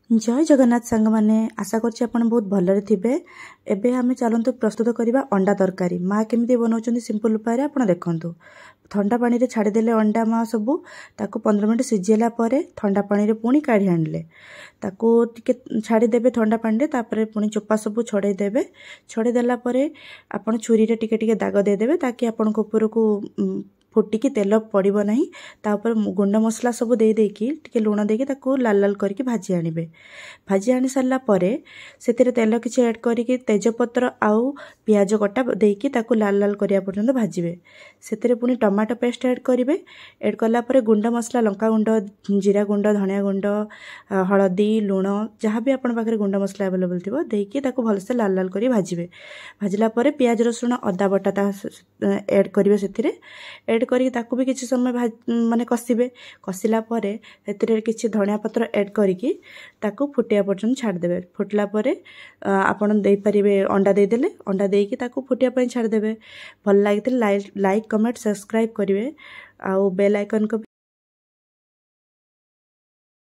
जय जगन्नाथ सांग मैंने आशा करछि आपण बहुत भलरे थिबे। एबे आमे चलंतु प्रस्तुत करिबा अंडा तरकारी। माँ केमिति बनाउछन्ती सिंपल उपाय आपण देखंतु। ठंडा पानी रे छाड़ी देले अंडा माँ सबू ताकू 15 मिनिट सिझेला परे ठंडा पानी रे पुणी काढी आनले ताकू टिके छाड़ी देबे ठंडा पानी रे तापरे पुणी चोपा सबू छड़ाई देबे। छड़ाई देला परे आपण छुरी रे टिके टिके दाग दे देबे ताकि आपण को ऊपर को फुटिकी तेल पड़ब ना तापर गुंड मसला सब दे देकी टिके लुण देकी ताकू लाल लाल करके भाजी आनिबे। भाजी आनी सारला परे सेतिरे तेल किछि ऐड करके तेजपत्र आउ पियाज कटा देकी ताकू लाल लाल करिया पर्यंत भाजिबे। सेतिरे पुनी टमाटो पेस्ट ऐड करिवे। ऐड कला परे गुंड मसला लंका गुंड जीरा गुंड धनिया गुंड हळदी लुण जहाँ भी आपण पाखरे गुंड मसला अवेलेबल थिबो देकी ताकू भलसे लाल लाल करी भाजिबे। भाजिला परे पियाज रसुण अदा बटा ता ऐड करिवे। सेतिरे ऐड करी ताकू भी किछि समय माने कसिबे। कसिला परे सेतिरे किछि धनिया पत्र ऐड करिकी ताकू फुटिया पर्यंत छाड़ देबे। फुटला परे आपण देई परिबे अंडा देई देले अंडा देकी ताकू फुटिया पय छाड़ देबे। भल लागितले लाइक कमेंट सब्सक्राइब करिवे आउ बेल आइकन को